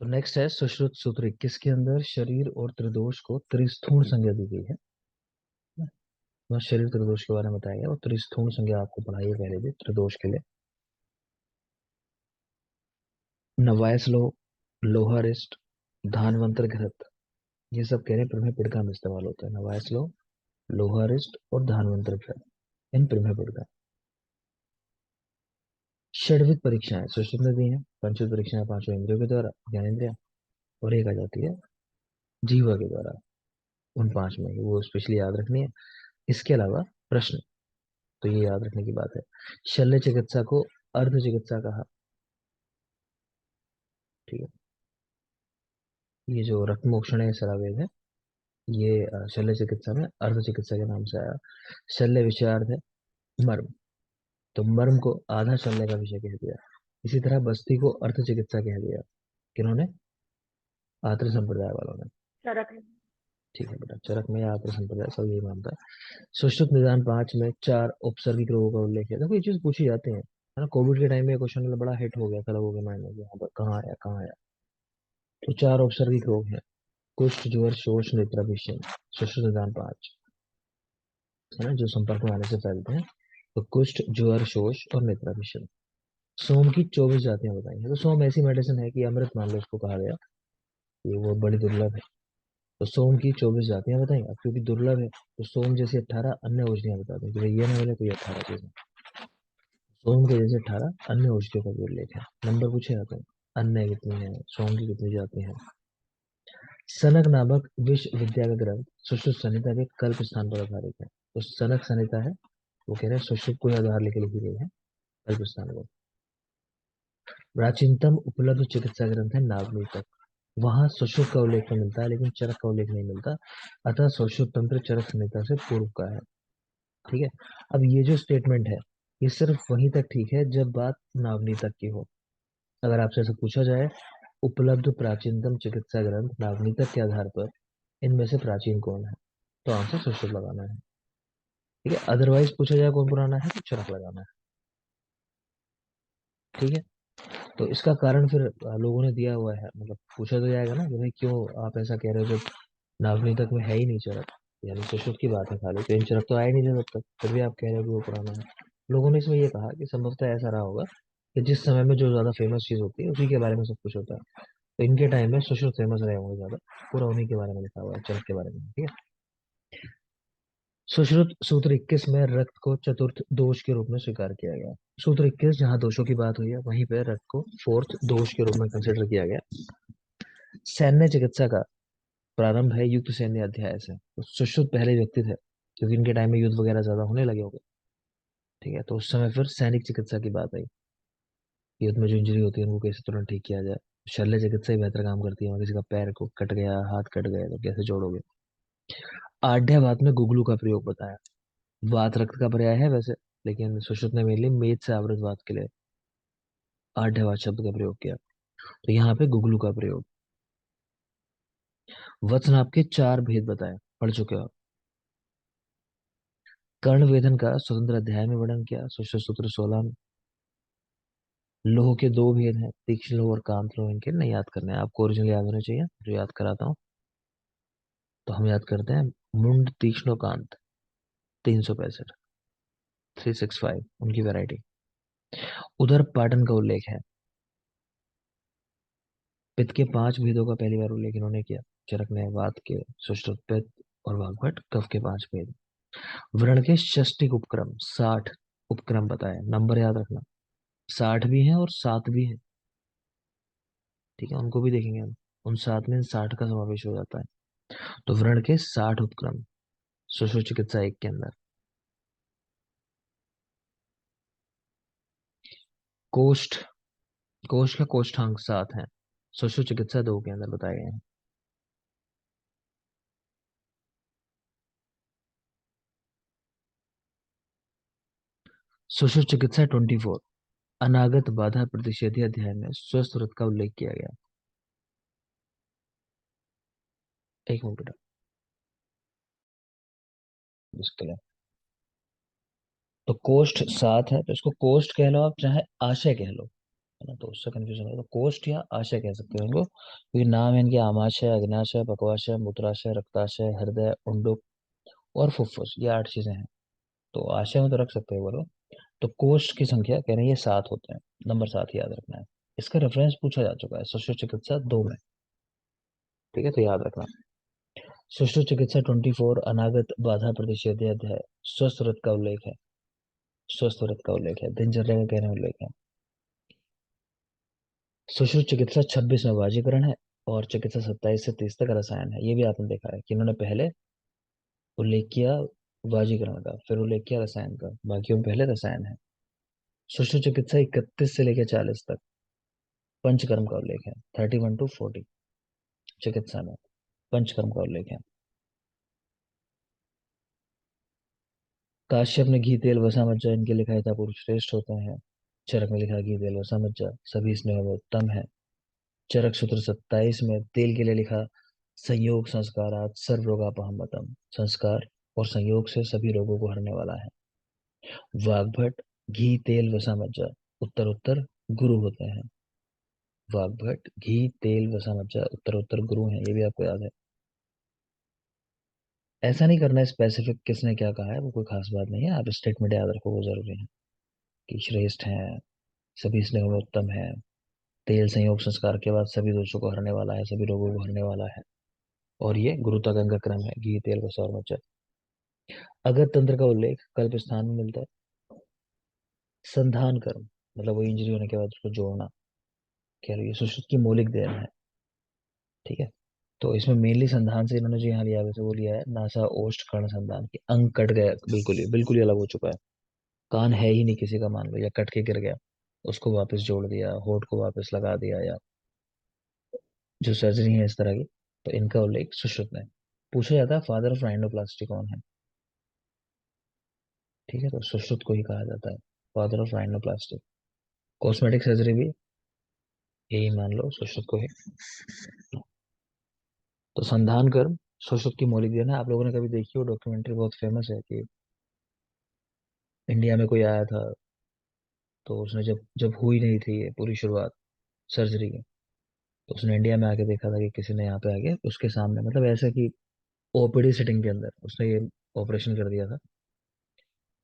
तो नेक्स्ट है सुश्रुत सूत्र 21 के अंदर शरीर और त्रिदोष को त्रिस्थूण संज्ञा दी गई है। वहाँ शरीर त्रिदोष के बारे में बताया गया और त्रिस्थूण संज्ञा आपको पढ़ाई है पहले भी त्रिदोष के लिए। नवायसलो, लोहारिष्ट, धानवंतर घृत, ये सब कह रहे हैं प्रमेय पिड़का में इस्तेमाल होता है। नवायसलो, लोहारिष्ट और धानवंतर घृत इन प्रमेय पिड़का। षड्विध परीक्षाएं सुश्रुत में दी हैं। पंचविध परीक्षाएं पांचों इंद्रियों के द्वारा, ज्ञानेंद्रिय, और एक आ जाती है जीवा के द्वारा। उन पांच में ही वो स्पेशली याद रखनी है। इसके अलावा प्रश्न, तो ये याद रखने की बात है। शल्य चिकित्सा को अर्ध चिकित्सा कहा। ठीक है, ये जो रक्तमोक्षण सरावेद है, ये शल्य चिकित्सा में अर्ध चिकित्सा के नाम से आया। शल्य विषयार्थ है मर्म, तो मर्म को आधा शल्य का विषय कह दिया। इसी तरह बस्ती को अर्थ चिकित्सा कह दिया। किन्होंने? आत्र संप्रदाय वालों ने। चरक है। ठीक है बेटा, चरक में आत्र संप्रदाय सब यही मानता है। सुश्रुत निदान 5 में 4 उपसर्गिक रोगों का उल्लेख है। देखो ये चीज पूछी जाती है ना। कोविड के टाइम में क्वेश्चन बड़ा हिट हो गया था लोगों के माइंड में, यहाँ पर कहाँ आया कहाँ आया। तो 4 उपसर्गिक रोग हैं, कुष्ठ, ज्वर, शोष, नेत्राभिषण। सुश्रुत निदान 5 है ना, जो संपर्क में आने से फैलते हैं। तो कुष्ठ, ज्वर, शोष और नेत्राभिषण। सोम की 24 जातियां बताई हैं। तो सोम ऐसी मेडिसिन है कि अमृत मान लो उसको कहा गया, ये वो बड़ी दुर्लभ है। तो सोम की 24 जातियां बताई। अब क्योंकि दुर्लभ है तो सोम जैसी 18 अन्य औषधियां बता दें कि भाई ये ना मिले तो ये 18 चीजें। सोम के जैसे 18 अन्य औषधियों का भी उल्लेख है। नंबर पूछे जाते हैं, अन्य कितनी है, सोम की कितनी जाती है। सनक नामक विश्वविद्या का ग्रंथ सुश्रुत संहिता के कल्प स्थान पर आधारित है। तो सनक संहिता है, वो कह रहे हैं सुश्रुत को आधार लेके लिखी गई है कल्प स्थान पर। प्राचीनतम उपलब्ध चिकित्सा ग्रंथ है नागनीतक। वहां सुश्रुत का उल्लेख तो मिलता है लेकिन चरक का उल्लेख नहीं मिलता। अतः सुश्रुत तंत्र चरक संहिता से पूर्व का है। ठीक है, अब ये जो स्टेटमेंट है ये सिर्फ वहीं तक ठीक है जब बात नागनीतक की हो। अगर आपसे ऐसा पूछा जाए उपलब्ध प्राचीनतम चिकित्सा ग्रंथ नागनीतक के आधार पर इनमें से प्राचीन कौन है, तो आंसर सुश्रुत लगाना है। ठीक है, अदरवाइज पूछा जाए कौन पुराना है तो चरक लगाना है। ठीक है, तो इसका कारण फिर लोगों ने दिया हुआ है, मतलब पूछा तो जाएगा ना कि भाई क्यों आप ऐसा कह रहे हो जब नागनी तक में है ही नहीं चरक, यानी सुश्रुत की बात है खाली, तो इन चरक तो आया नहीं था तब तक, फिर भी आप कह रहे हो कि वो पुराना है। लोगों ने इसमें ये कहा कि संभवतः ऐसा रहा होगा कि जिस समय में जो ज्यादा फेमस चीज होती है उसी के बारे में सब कुछ होता है। तो इनके टाइम में सुश्रुत फेमस रहे होंगे ज्यादा, पूरा उन्हीं के बारे में लिखा हुआ है, चरक के बारे में। ठीक है, सुश्रुत सूत्र 21 में रक्त को चतुर्थ दोष के रूप में स्वीकार किया गया। सूत्र 21 जहाँ दोषों की बात हुई है वहीं पे रक्त को फोर्थ दोष के रूप में कंसिडर किया गया। सैन्य चिकित्सा का प्रारंभ है युद्ध सैन्य अध्याय से। तो सुश्रुत पहले व्यक्ति थे क्योंकि इनके टाइम में युद्ध वगैरह ज्यादा होने लगे होंगे। ठीक है, तो उस समय फिर सैनिक चिकित्सा की बात आई, युद्ध में जो इंजरी होती है उनको कैसे तुरंत ठीक किया जाए। शल्य चिकित्सा ही बेहतर काम करती है, वहाँ किसी का पैर को कट गया, हाथ कट गया तो कैसे जोड़ोगे। आड्यावात में गुगलू का प्रयोग बताया। वात रक्त का पर्याय है वैसे, लेकिन सुश्रुत ने मेनली मेद से आवृत वात के लिए आड्यवात शब्द का प्रयोग किया, तो यहाँ पे गुगलू का प्रयोग। वत्स नाप के 4 भेद बताए, पढ़ चुके हो आप। कर्ण वेधन का स्वतंत्र अध्याय में वर्णन किया सुश्रुत सूत्र 16 में। लोह के 2 भेद हैं, तीक्ष्ण लोह और कांत लोह। इनके नहीं याद करने हैं, आपको ओरिजिनल याद होने चाहिए, जो याद कराता हूँ। तो हम याद करते हैं मुंड, तीक्ष्ण और कांत, 365, 365 उनकी वैरायटी। उधर पाटन का उल्लेख है। पित्त के 5 भेदों का पहली बार उल्लेख इन्होंने किया, चरक ने। वात के सुश्रुत, पित्त और वाग्भट। कफ के 5 भेद। व्रण के षष्टिक उपक्रम 60 उपक्रम बताए, नंबर याद रखना। 60 भी हैं और 7 भी हैं। ठीक है, उनको भी देखेंगे हम। उन 7 में 60 का समावेश हो जाता है। तो व्रण के 60 उपक्रम सुश्रुत चिकित्सा 1 के अंदर। कोष्ठ, कोष्ठ का कोष्ठांक 7 है, सुश्रुत चिकित्सा 2 के अंदर बताए गए हैं। सुश्रुत चिकित्सा 24 अनागत बाधा प्रतिषेधी अध्याय में स्वस्थ व्रत का उल्लेख किया गया। एक मिनट बेटा, इसके लिए तो कोष्ठ 7 है, तो इसको कोष्ठ कह लो आप चाहे आशय कह लो, ना, तो उससे कंफ्यूजन है। तो कोष्ठ या आशय कह सकते हो इनको, क्योंकि नाम है इनके आमाशय, अग्न्याशय, पक्वाशय, मूत्राशय, रक्ताशय, हृदय, उंडुक और फुफ्फुस, ये 8 चीजें हैं। तो आशय में तो रख सकते हो बोलो। तो कोष्ठ की संख्या कह रहे हैं ये 7 होते हैं, नंबर 7 याद रखना है। इसका रेफरेंस पूछा जा चुका है सुश्रुत चिकित्सा 2 में। ठीक है, तो याद रखना। सुश्रुत चिकित्सा 24 अनागत बाधा प्रतिषेधी अध्याय, स्वस्थ व्रत का उल्लेख है। स्वस्थ व्रत का उल्लेख है, दिनचर्या का कहने उल्लेख है। सुश्रुत चिकित्सा 26 में वाजीकरण है, और चिकित्सा 27 से 30 तक रसायन है। ये भी आपने देखा है कि इन्होंने पहले उल्लेख किया वाजीकरण का, फिर उल्लेख किया रसायन का, बाकियों में पहले रसायन है। सुश्रुत चिकित्सा 31 से लेकर 40 तक पंचकर्म का उल्लेख है। 31 to 40 चिकित्सा में पंचकर्म का उल्लेख है। काश्यप ने घी तेल वसा मज्जा इनके लिखा था पुरुष श्रेष्ठ होते हैं। चरक में लिखा घी तेल वसा मज्जा सभी स्नेह में उत्तम है। चरक सूत्र 27 में तेल के लिए लिखा संयोग संस्कारात सर्व रोगापहमतम, संस्कार और संयोग से सभी रोगों को हरने वाला है। वाग्भट घी तेल वसा मज्जा उत्तर उत्तर गुरु होते हैं। वाग्भट घी तेल वसा मज्जा उत्तर उत्तर गुरु हैं, ये भी आपको याद है। ऐसा नहीं करना है स्पेसिफिक किसने क्या कहा है, वो कोई खास बात नहीं है, आप स्टेटमेंट याद रखो, वो जरूरी है कि श्रेष्ठ हैं, सभी स्नेह में उत्तम है, तेल संयोग संस्कार के बाद सभी दोषों को हरने वाला है, सभी रोगों को हरने वाला है, और ये गुरुता का अंग क्रम है, घी तेल वसा और मज्जा। अगर तंत्र का उल्लेख कल्प स्थान में मिलता है। संधान कर्म मतलब वो इंजरी होने के बाद उसको जोड़ना, कह रही है सुश्रुत की मौलिक देन है। ठीक है, तो इसमें मेनली संधान से इन्होंने जो यहाँ लिया है वैसे वो लिया है नासा ओष्ठ कर्ण संधान की। अंग कट गया, बिल्कुल ही अलग हो चुका है, कान है ही नहीं किसी का मान लो, या कट के गिर गया, उसको वापस जोड़ दिया, होठ को वापस लगा दिया, या जो सर्जरी है इस तरह की, तो इनका उल्लेख सुश्रुत में। पूछा जाता है फादर ऑफ राइनोप्लास्टी कौन है। ठीक है, तो सुश्रुत को ही कहा जाता है father of rhinoplasty. Cosmetic surgery भी यही मान लो, सुश्रुत को ही। तो संधान कर्म सुश्रुत की मौलिक देन है। आप लोगों ने कभी देखी हो डॉक्यूमेंट्री, बहुत फेमस है कि इंडिया में कोई आया था, तो उसने जब जब हुई नहीं थी ये पूरी शुरुआत सर्जरी की, तो उसने इंडिया में आके देखा था कि किसी ने यहाँ पे आके उसके सामने, मतलब ऐसा कि ओपीडी सिटिंग के अंदर उसने ये ऑपरेशन कर दिया था,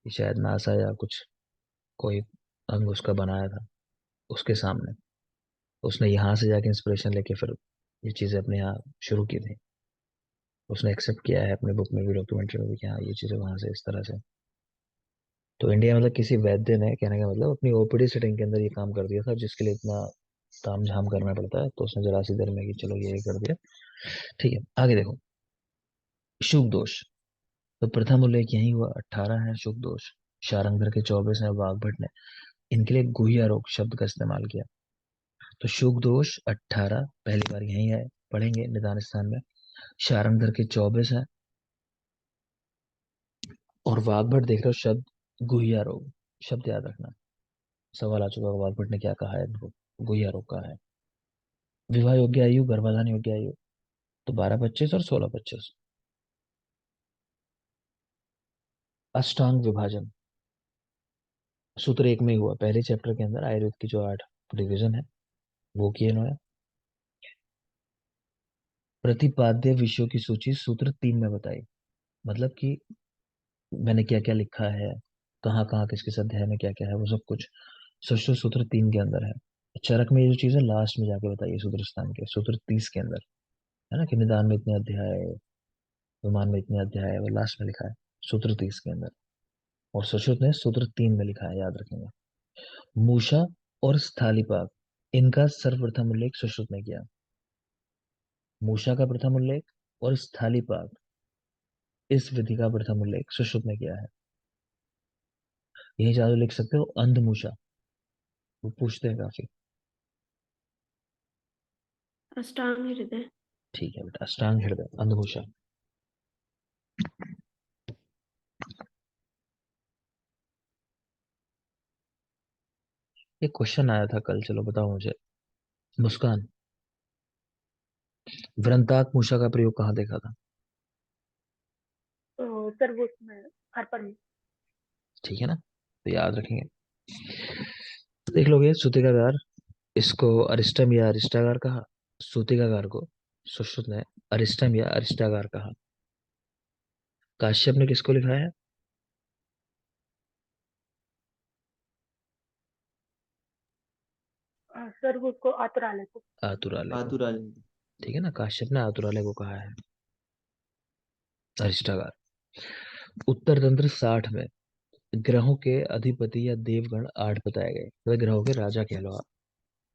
कि शायद नासा या कुछ कोई अंग उसका बनाया था उसके सामने। उसने यहाँ से जाके इंस्पिरेशन लेके फिर ये चीज़ें अपने यहाँ शुरू की थी। उसने एक्सेप्ट किया है अपने बुक में भी, डॉक्यूमेंट्री में भी, कि हाँ ये चीज़ें वहाँ से इस तरह से। तो इंडिया मतलब किसी वैद्य ने, कहने का मतलब, अपनी ओपीडी सेटिंग के अंदर ये काम कर दिया था, जिसके लिए इतना ताम झाम करना पड़ता है, तो उसने जरा सी देर में कि चलो ये कर दिया। ठीक है, आगे देखो। शुभ दोष, तो प्रथम उल्लेख यही हुआ, 18 है शुभ दोष। शारंगधर के 24 है, वाग्भट ने इनके लिए गुहिया रोग शब्द का इस्तेमाल किया। तो शुभ दोष 18 पहली बार यही है, पढ़ेंगे निदान स्थान में। शारंगधर के 24 है, और वाग्भट देख रहे हो शब्द गुहिया रोग, शब्द याद रखना। सवाल आ चुका है वाग्भट ने क्या कहा है इनको, गुहिया रोग कहा है। विवाह योग्य आयु, गर्भाधान योग्य आयु, तो 12-25 और 16-25। अष्टांग विभाजन सूत्र 1 में ही हुआ, पहले चैप्टर के अंदर आयुर्वेद की जो 8 डिवीजन है वो किए इन्होंने। प्रतिपाद्य विषयों की सूची सूत्र 3 में बताई, मतलब कि मैंने क्या क्या लिखा है, कहाँ कहाँ किस किस अध्याय में क्या क्या है, वो सब कुछ सूत्र सूत्र 3 के अंदर है। चरक में ये जो चीज है लास्ट में जाके बताइए, सूत्र स्थान के सूत्र 30 के अंदर है ना, कि निदान में इतने अध्याय, विमान में इतने अध्याय है, वो लास्ट में लिखा है सूत्र 30 के अंदर। और सुश्रुत ने सूत्र 3 में लिखा है, याद रखेंगे। मूषा और स्थालीपाक, इनका सर्वप्रथम उल्लेख सुश्रुत ने किया। मूषा का प्रथम उल्लेख और स्थालीपाक, इस विधि का प्रथम उल्लेख सुश्रुत ने किया है। यही चालू लिख सकते हो अंधमूषा, वो पूछते हैं काफी। अष्टांग हृदय। ठीक है बेटा, अष्टांग हृदय अंधभूषा। एक क्वेश्चन आया था कल, चलो बताओ मुझे। मुस्कान, वृंताक मूषा का प्रयोग कहाँ देखा था। तरबूज में, हर में। ठीक है ना, तो याद रखेंगे। तो देख लोगे सूतिकागार इसको अरिस्टम या अरिस्टागार कहा। सूतिकागार को सुश्रुत ने अरिस्टम या अरिस्टागार कहा। काश्यप ने किसको लिखा है? सर वो उसको आतुरालय को। आतुरालय को। आतुराल। ठीक है ना, काश्यप ने आतुरालय को कहा है अरिस्टागार। उत्तर तंत्र 60 में ग्रहों के अधिपति या देवगण 8 बताए गए, वह ग्रहों के राजा कह लो आप।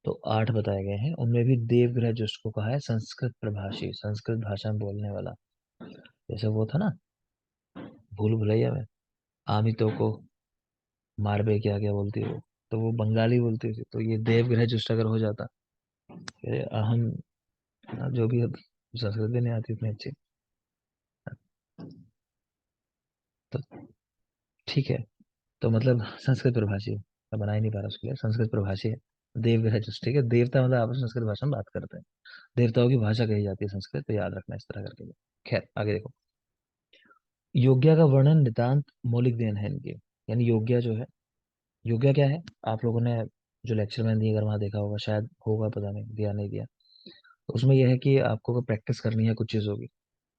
तो 8 बताए गए हैं, उनमें भी देवग्रह जिसको कहा है संस्कृत प्रभाषी, संस्कृत भाषा में बोलने वाला। जैसे वो था ना भूल भुलैया में, आमितो को मारबे क्या क्या बोलती है वो, तो वो बंगाली बोलती थी। तो ये देवग्रह जुष्ट अगर हो जाता, फिर अहम, जो भी अब संस्कृत भी नहीं आती इतनी अच्छी। तो ठीक है, तो मतलब संस्कृत प्रभाषी है। मैं बना ही नहीं पा रहा उसके लिए, संस्कृत प्रभाषी है देवग्रह जुष्ट। ठीक है, देवता मतलब आपस में संस्कृत भाषा में बात करते हैं, देवताओं की भाषा कही जाती है संस्कृत, तो याद रखना इस तरह करके। खैर आगे देखो। योग्या का वर्णन नितांत मौलिक देन है इनकी। यानी योग्या जो है, योग्या क्या है, आप लोगों ने जो लेक्चर मैंने दिया, अगर वहाँ देखा होगा, शायद होगा, पता नहीं दिया नहीं दिया, तो उसमें यह है कि आपको अगर प्रैक्टिस करनी है कुछ चीज़ों की,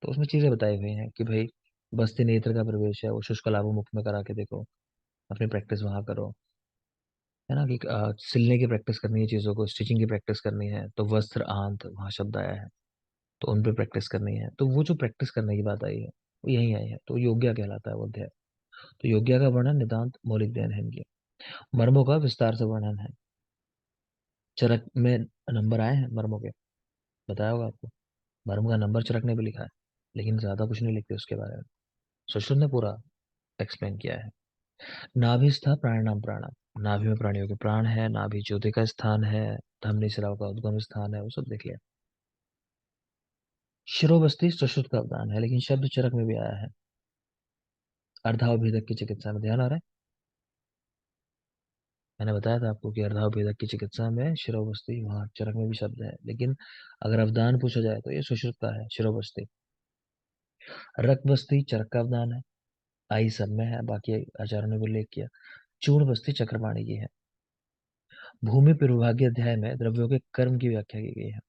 तो उसमें चीज़ें बताई हुई हैं कि भाई बस्ती नेत्र का प्रवेश है, वो शुष्क लाभो मुख में करा के देखो, अपनी प्रैक्टिस वहाँ करो। है ना कि सिलने की प्रैक्टिस करनी है चीज़ों को, स्टिचिंग की प्रैक्टिस करनी है, तो वस्त्र आंत वहाँ शब्द आया है, तो उन पे प्रैक्टिस करनी है। तो वो जो प्रैक्टिस करने की बात आई है वो यही आई है, तो योग्या कहलाता है वो अध्याय। तो योग्या का वर्णन नितांत मौलिक देन है इनकी। मर्मों का विस्तार से वर्णन है। चरक में नंबर आए हैं मर्मों के, बताया होगा आपको। मर्म का नंबर चरक ने भी लिखा है, लेकिन ज्यादा कुछ नहीं लिखते उसके बारे में। सुश्रुत ने पूरा एक्सप्लेन किया है। नाभिस्था प्राणानाम प्राणा, नाभि में प्राणियों के प्राण है, नाभि ज्योति का स्थान है, धमनी शिराओं का उद्गम स्थान है, वो सब देख लिया। शिरोबस्ती सुश्रुत का अवदान है, लेकिन शब्द चरक में भी आया है। अर्धावभेदक की चिकित्सा में, ध्यान आ रहा है? मैंने बताया था आपको कि अर्धावभेदक की चिकित्सा में शिरोबस्ती, वहाँ चरक में भी शब्द है, लेकिन अगर अवदान पूछा जाए तो ये सुश्रुत का है, शिरोबस्ती। रक्तबस्ती चरक का अवदान है, आई सब में है, बाकी आचार्यों ने भी उल्लेख किया। चूर्ण बस्ती चक्रपाणी की है। भूमि प्रविभागीय अध्याय में द्रव्यों के कर्म की व्याख्या की गई है।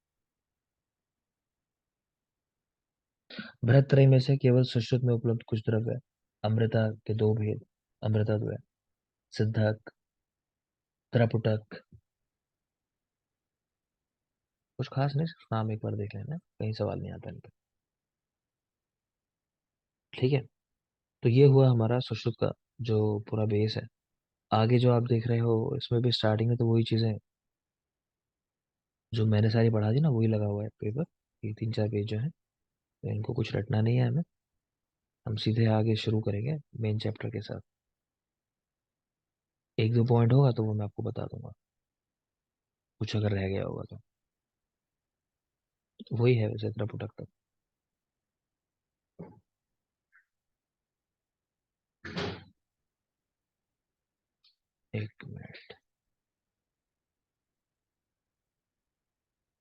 बृहत्त्रयी में से केवल सुश्रुत में उपलब्ध कुछ द्रव्य, अमृता के 2 भेद, अमृतद्वय, सिद्धक, त्रपुटक, कुछ खास नहीं, सिर्फ नाम एक बार देख लेना, कहीं सवाल नहीं आता इन पे। ठीक है, तो ये हुआ हमारा सुश्रुत का जो पूरा बेस है। आगे जो आप देख रहे हो इसमें भी स्टार्टिंग में तो वही चीजें जो मैंने सारी पढ़ा दी ना, वही लगा हुआ है पेपर। ये 3-4 पेज जो है, तो इनको कुछ रटना नहीं है हमें, हम सीधे आगे शुरू करेंगे मेन चैप्टर के साथ। एक दो पॉइंट होगा तो वो मैं आपको बता दूंगा, कुछ अगर रह गया होगा तो वही है वैसे त्रिपुटक तक। एक मिनट,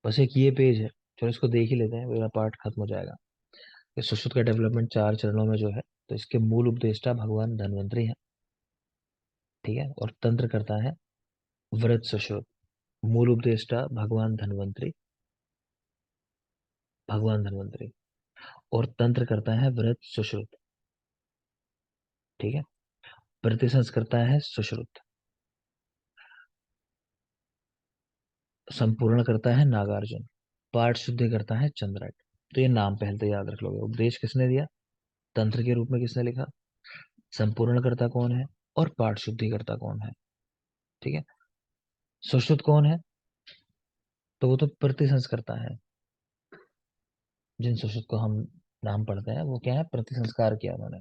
बस एक ये पेज है, चलो इसको देख ही लेते हैं, मेरा पार्ट खत्म हो जाएगा। इस सुश्रुत का डेवलपमेंट 4 चरणों में जो है, तो इसके मूल उपदेष्टा भगवान धन्वंतरी है। ठीक है, और तंत्र करता है व्रत सुश्रुत। मूल उपदेष्टा भगवान धन्वंतरी, भगवान धन्वंतरी, और तंत्र करता है व्रत सुश्रुत। ठीक है, प्रतिसंस करता है सुश्रुत, संपूर्ण करता है नागार्जुन, पाठ शुद्धि करता है चंद्रक। तो ये नाम पहले तो याद रख लोगे। उपदेश किसने दिया, तंत्र के रूप में किसने लिखा, संपूर्ण करता कौन है, और पाठ शुद्धि करता कौन है। ठीक है, सुश्रुत कौन है, तो वो तो प्रतिसंस करता है। जिन सुश्रुत को हम नाम पढ़ते हैं वो क्या है, प्रतिसंस्कार किया उन्होंने।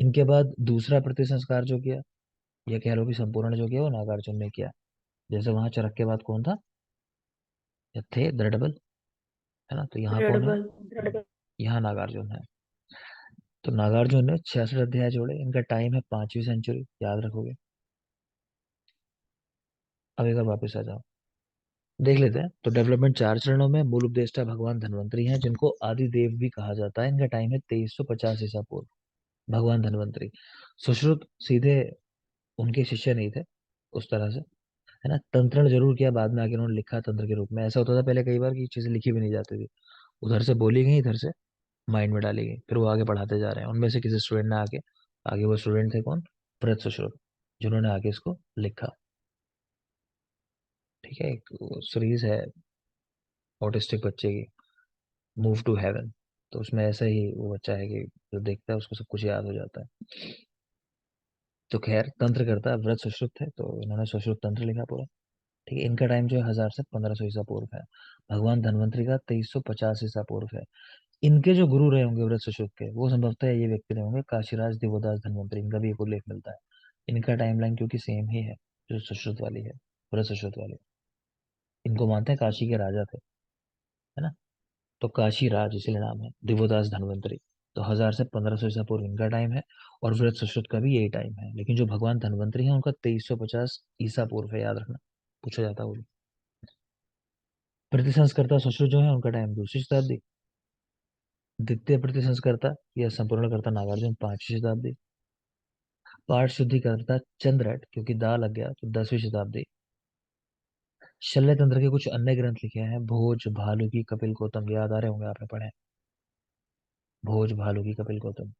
इनके बाद दूसरा प्रतिसंस्कार जो किया, या कह लो कि संपूर्ण जो किया, वो नागार्जुन ने किया। जैसे वहां चरक के बाद कौन था, या थे दृढ़बल, है ना, तो यहाँ कौन है, दृढ़बल। यहाँ नागार्जुन है। तो नागार्जुन ने 66 अध्याय जोड़े, इनका टाइम है 5वीं सेंचुरी, याद रखोगे। अब एक बार वापस आ जाओ, देख लेते हैं। तो डेवलपमेंट 4 चरणों में, मूल उपदेष्टा भगवान धन्वंतरी हैं, जिनको आदि देव भी कहा जाता है। इनका टाइम है 2350 ईसा पूर्व, भगवान धन्वंतरी। सुश्रुत सीधे उनके शिष्य नहीं थे उस तरह से, है ना। तंत्रण जरूर किया, बाद में आके उन्होंने लिखा तंत्र के रूप में। ऐसा होता था पहले कई बार कि चीजें लिखी भी नहीं जाती थी, उधर से बोली गई, इधर से माइंड में डाली गई, फिर वो आगे पढ़ाते जा रहे हैं। उनमें से किसी स्टूडेंट ने आके, आगे वो स्टूडेंट थे कौन, भरत सुश्रुत, जिन्होंने आगे इसको लिखा। ठीक है, एक सीरीज है ऑटिस्टिक बच्चे की, मूव टू हेवन। तो उसमें ऐसा ही वो बच्चा है कि जो देखता है उसको सब कुछ याद हो जाता है। तो खैर, तंत्र करता है व्रत सुश्रुत थे, तो इन्होंने सुश्रुत तंत्र लिखा पूरा। ठीक है, इनका टाइम जो है 1000 से 1500 ईसा पूर्व है। भगवान धन्वंतरि का 2350 ईसा पूर्व है। इनके जो गुरु रहे होंगे व्रत सुश्रुत के, वो संभवतः ये व्यक्ति रहे होंगे काशीराज दिवोदास धन्वंतरि। इनका भी एक उल्लेख मिलता है। इनका टाइमलाइन क्योंकि सेम ही है जो सुश्रुत वाली है, व्रत सुश्रुत वाली। इनको मानते हैं काशी के राजा थे, है ना। तो काशी राज इसलिए नाम है, दिवोदास धन्वंतरी। तो 1000 से 1500 ईसा पूर्व इनका टाइम है, और व्रत सुश्रुत का भी यही टाइम है। लेकिन जो भगवान धन्वंतरी है उनका 2350 ईसा पूर्व है, याद रखना, पूछा जाता है वो भी। प्रतिसंस्कर्ता सुश्रुत जो है उनका टाइम 2री शताब्दी। द्वितीय प्रतिसंस्कर्ता या संपूर्णकर्ता नागार्जुन 5वीं शताब्दी। पाठ शुद्धिकर्ता चंद्रट, क्योंकि दा लग गया तो 10वीं शताब्दी। शल्य तंत्र के कुछ अन्य ग्रंथ लिखे हैं, भोज भालू की कपिल गौतम, याद आ रहे होंगे, आपने पढ़े हैं। भोज भालू की कपिल गौतम।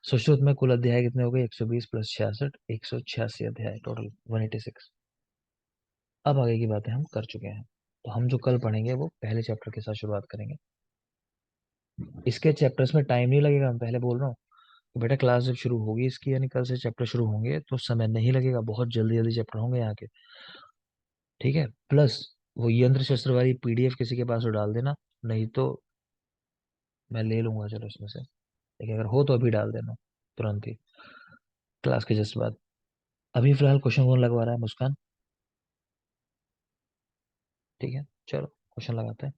सुश्रुत में कुल अध्याय कितने हो गए, 120 प्लस 66, 186 अध्याय टोटल, 186। अब आगे की बातें हम कर चुके हैं। तो हम जो कल पढ़ेंगे वो पहले चैप्टर के साथ शुरुआत करेंगे। इसके चैप्टर्स में टाइम नहीं लगेगा, मैं पहले बोल रहा हूँ। तो बेटा क्लास जब शुरू होगी इसकी, यानी कल से चैप्टर शुरू होंगे, तो समय नहीं लगेगा, बहुत जल्दी जल्दी चैप्टर होंगे यहाँ के। ठीक है, प्लस वो यंत्र शस्त्र वाली पीडीएफ किसी के पास हो डाल देना, नहीं तो मैं ले लूंगा चलो इसमें से। लेकिन अगर हो तो अभी डाल देना, तुरंत ही, क्लास के जस्ट बाद। अभी फिलहाल क्वेश्चन कौन लगवा रहा है, मुस्कान। ठीक है, चलो क्वेश्चन लगाते हैं।